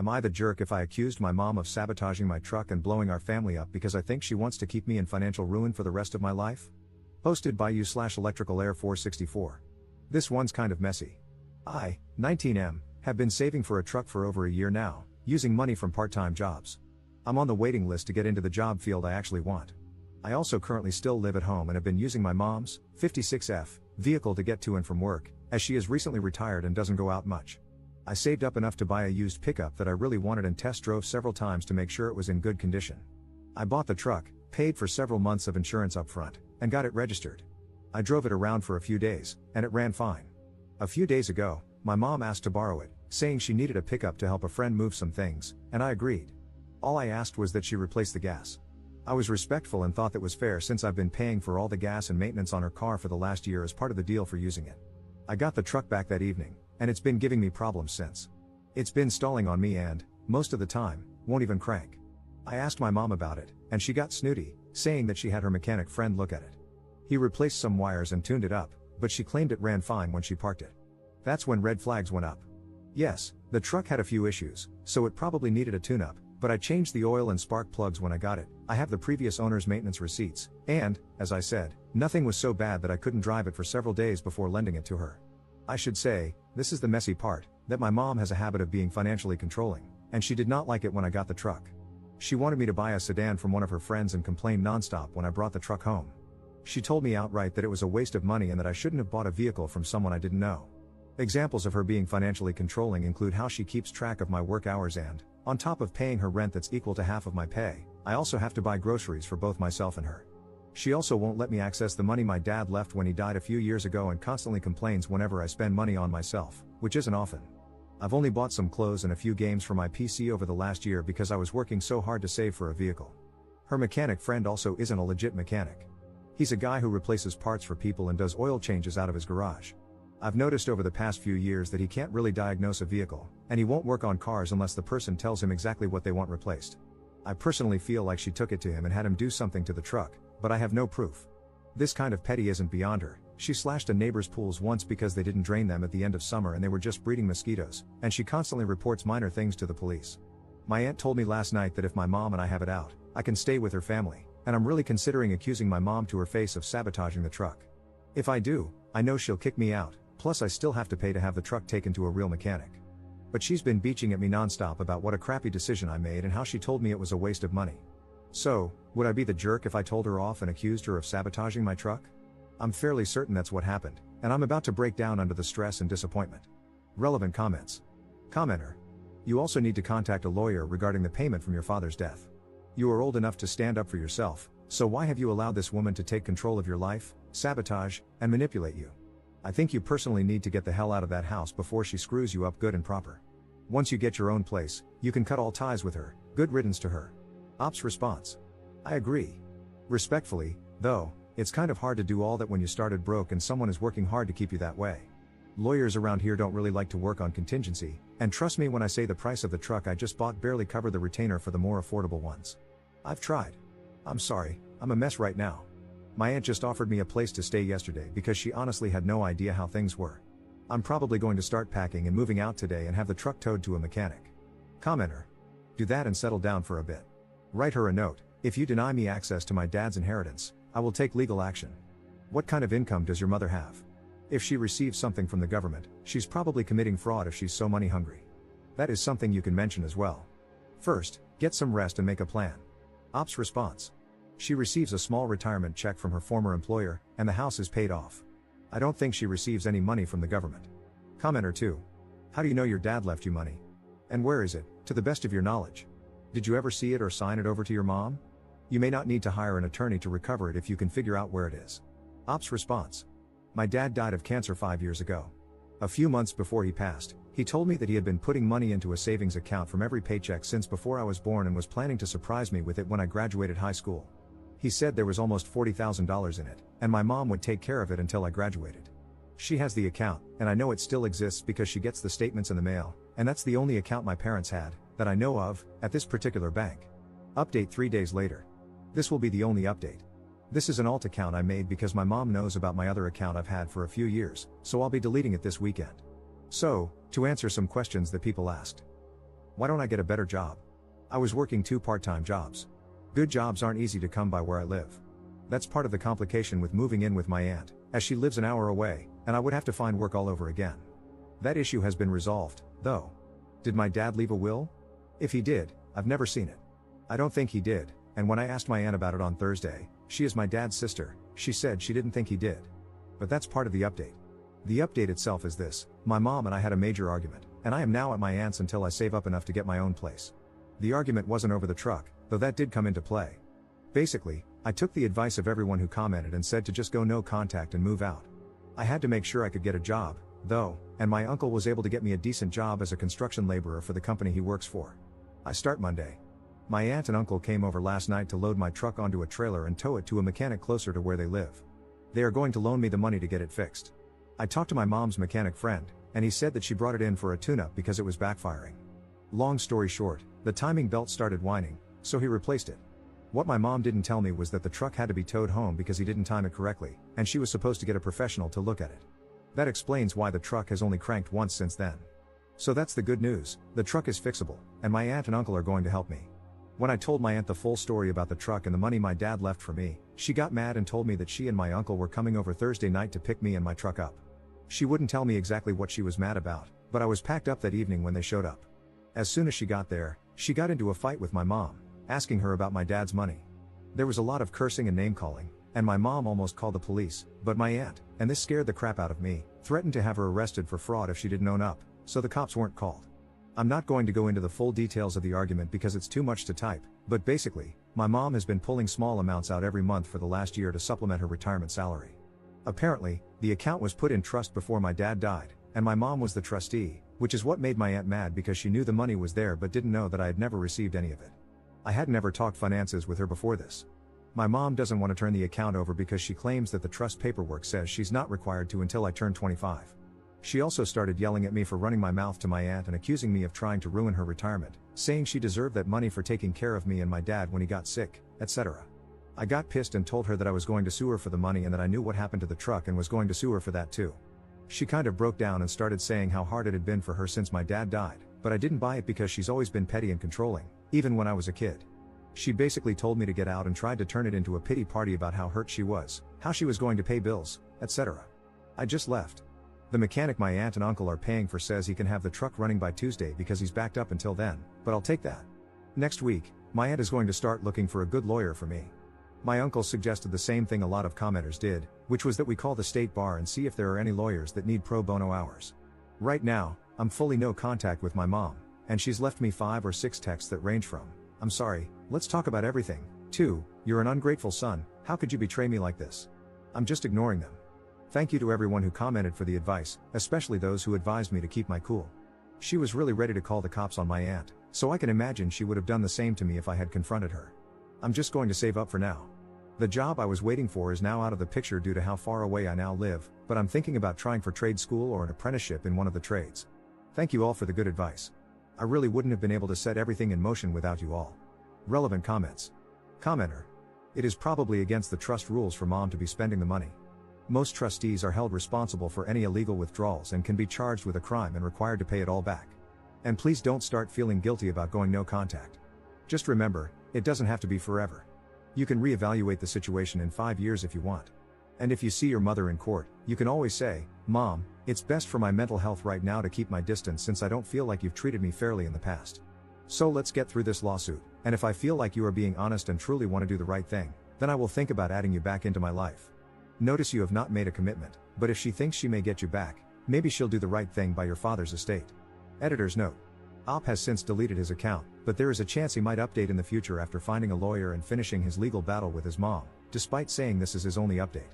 Am I the jerk if I accused my mom of sabotaging my truck and blowing our family up because I think she wants to keep me in financial ruin for the rest of my life? Posted by you/electricalair464. This one's kind of messy. I, 19M, have been saving for a truck for over a year now, using money from part-time jobs. I'm on the waiting list to get into the job field I actually want. I also currently still live at home and have been using my mom's 56F vehicle to get to and from work, as she is recently retired and doesn't go out much. I saved up enough to buy a used pickup that I really wanted and test drove several times to make sure it was in good condition. I bought the truck, paid for several months of insurance up front, and got it registered. I drove it around for a few days, and it ran fine. A few days ago, my mom asked to borrow it, saying she needed a pickup to help a friend move some things, and I agreed. All I asked was that she replace the gas. I was respectful and thought that was fair since I've been paying for all the gas and maintenance on her car for the last year as part of the deal for using it. I got the truck back that evening, and it's been giving me problems since. It's been stalling on me and, most of the time, won't even crank. I asked my mom about it, and she got snooty, saying that she had her mechanic friend look at it. He replaced some wires and tuned it up, but she claimed it ran fine when she parked it. That's when red flags went up. Yes, the truck had a few issues, so it probably needed a tune-up, but I changed the oil and spark plugs when I got it. I have the previous owner's maintenance receipts, and, as I said, nothing was so bad that I couldn't drive it for several days before lending it to her. I should say, this is the messy part, that my mom has a habit of being financially controlling, and she did not like it when I got the truck. She wanted me to buy a sedan from one of her friends and complained nonstop when I brought the truck home. She told me outright that it was a waste of money and that I shouldn't have bought a vehicle from someone I didn't know. Examples of her being financially controlling include how she keeps track of my work hours and, on top of paying her rent that's equal to half of my pay, I also have to buy groceries for both myself and her. She also won't let me access the money my dad left when he died a few years ago and constantly complains whenever I spend money on myself, which isn't often. I've only bought some clothes and a few games for my PC over the last year because I was working so hard to save for a vehicle. Her mechanic friend also isn't a legit mechanic. He's a guy who replaces parts for people and does oil changes out of his garage. I've noticed over the past few years that he can't really diagnose a vehicle, and he won't work on cars unless the person tells him exactly what they want replaced. I personally feel like she took it to him and had him do something to the truck, but I have no proof. This kind of petty isn't beyond her. She slashed a neighbor's pools once because they didn't drain them at the end of summer and they were just breeding mosquitoes, and she constantly reports minor things to the police. My aunt told me last night that if my mom and I have it out, I can stay with her family, and I'm really considering accusing my mom to her face of sabotaging the truck. If I do, I know she'll kick me out, plus I still have to pay to have the truck taken to a real mechanic. But she's been beaching at me nonstop about what a crappy decision I made and how she told me it was a waste of money. So, would I be the jerk if I told her off and accused her of sabotaging my truck? I'm fairly certain that's what happened, and I'm about to break down under the stress and disappointment. Relevant comments. Commenter. You also need to contact a lawyer regarding the payment from your father's death. You are old enough to stand up for yourself, so why have you allowed this woman to take control of your life, sabotage, and manipulate you? I think you personally need to get the hell out of that house before she screws you up good and proper. Once you get your own place, you can cut all ties with her. Good riddance to her. Ops response. I agree. Respectfully, though, it's kind of hard to do all that when you started broke and someone is working hard to keep you that way. Lawyers around here don't really like to work on contingency, and trust me when I say the price of the truck I just bought barely covered the retainer for the more affordable ones. I've tried. I'm sorry, I'm a mess right now. My aunt just offered me a place to stay yesterday because she honestly had no idea how things were. I'm probably going to start packing and moving out today and have the truck towed to a mechanic. Commenter. Do that and settle down for a bit. Write her a note. If you deny me access to my dad's inheritance, I will take legal action. What kind of income does your mother have? If she receives something from the government, she's probably committing fraud if she's so money hungry. That is something you can mention as well. First, get some rest and make a plan. Ops response. She receives a small retirement check from her former employer, and the house is paid off. I don't think she receives any money from the government. Commenter 2. How do you know your dad left you money? And where is it, to the best of your knowledge? Did you ever see it or sign it over to your mom? You may not need to hire an attorney to recover it if you can figure out where it is. Ops response. My dad died of cancer 5 years ago. A few months before he passed, he told me that he had been putting money into a savings account from every paycheck since before I was born and was planning to surprise me with it when I graduated high school. He said there was almost $40,000 in it, and my mom would take care of it until I graduated. She has the account, and I know it still exists because she gets the statements in the mail, and that's the only account my parents had, that I know of, at this particular bank. Update 3 days later. This will be the only update. This is an alt account I made because my mom knows about my other account I've had for a few years, so I'll be deleting it this weekend. So, to answer some questions that people asked. Why don't I get a better job? I was working 2 part-time jobs. Good jobs aren't easy to come by where I live. That's part of the complication with moving in with my aunt, as she lives an hour away, and I would have to find work all over again. That issue has been resolved, though. Did my dad leave a will? If he did, I've never seen it. I don't think he did, and when I asked my aunt about it on Thursday, she is my dad's sister, she said she didn't think he did. But that's part of the update. The update itself is this: my mom and I had a major argument, and I am now at my aunt's until I save up enough to get my own place. The argument wasn't over the truck, though that did come into play. Basically, I took the advice of everyone who commented and said to just go no contact and move out. I had to make sure I could get a job, though, and my uncle was able to get me a decent job as a construction laborer for the company he works for. I start Monday. My aunt and uncle came over last night to load my truck onto a trailer and tow it to a mechanic closer to where they live. They are going to loan me the money to get it fixed. I talked to my mom's mechanic friend, and he said that she brought it in for a tune-up because it was backfiring. Long story short, the timing belt started whining, so he replaced it. What my mom didn't tell me was that the truck had to be towed home because he didn't time it correctly, and she was supposed to get a professional to look at it. That explains why the truck has only cranked once since then. So that's the good news: the truck is fixable, and my aunt and uncle are going to help me. When I told my aunt the full story about the truck and the money my dad left for me, she got mad and told me that she and my uncle were coming over Thursday night to pick me and my truck up. She wouldn't tell me exactly what she was mad about, but I was packed up that evening when they showed up. As soon as she got there, she got into a fight with my mom, asking her about my dad's money. There was a lot of cursing and name-calling, and my mom almost called the police, but my aunt, and this scared the crap out of me, threatened to have her arrested for fraud if she didn't own up, so the cops weren't called. I'm not going to go into the full details of the argument because it's too much to type, but basically, my mom has been pulling small amounts out every month for the last year to supplement her retirement salary. Apparently, the account was put in trust before my dad died, and my mom was the trustee, which is what made my aunt mad because she knew the money was there but didn't know that I had never received any of it. I had never talked finances with her before this. My mom doesn't want to turn the account over because she claims that the trust paperwork says she's not required to until I turn 25. She also started yelling at me for running my mouth to my aunt and accusing me of trying to ruin her retirement, saying she deserved that money for taking care of me and my dad when he got sick, etc. I got pissed and told her that I was going to sue her for the money and that I knew what happened to the truck and was going to sue her for that too. She kind of broke down and started saying how hard it had been for her since my dad died, but I didn't buy it because she's always been petty and controlling, even when I was a kid. She basically told me to get out and tried to turn it into a pity party about how hurt she was, how she was going to pay bills, etc. I just left. The mechanic my aunt and uncle are paying for says he can have the truck running by Tuesday because he's backed up until then, but I'll take that. Next week, my aunt is going to start looking for a good lawyer for me. My uncle suggested the same thing a lot of commenters did, which was that we call the state bar and see if there are any lawyers that need pro bono hours. Right now, I'm fully no contact with my mom, and she's left me 5 or 6 texts that range from, "I'm sorry, let's talk about everything," to, "You're an ungrateful son, how could you betray me like this?" I'm just ignoring them. Thank you to everyone who commented for the advice, especially those who advised me to keep my cool. She was really ready to call the cops on my aunt, so I can imagine she would have done the same to me if I had confronted her. I'm just going to save up for now. The job I was waiting for is now out of the picture due to how far away I now live, but I'm thinking about trying for trade school or an apprenticeship in one of the trades. Thank you all for the good advice. I really wouldn't have been able to set everything in motion without you all. Relevant comments. Commenter. It is probably against the trust rules for mom to be spending the money. Most trustees are held responsible for any illegal withdrawals and can be charged with a crime and required to pay it all back. And please don't start feeling guilty about going no contact. Just remember, it doesn't have to be forever. You can reevaluate the situation in 5 years if you want. And if you see your mother in court, you can always say, "Mom, it's best for my mental health right now to keep my distance since I don't feel like you've treated me fairly in the past. So let's get through this lawsuit, and if I feel like you are being honest and truly want to do the right thing, then I will think about adding you back into my life." Notice you have not made a commitment, but if she thinks she may get you back, maybe she'll do the right thing by your father's estate. Editor's note. Op has since deleted his account, but there is a chance he might update in the future after finding a lawyer and finishing his legal battle with his mom, despite saying this is his only update.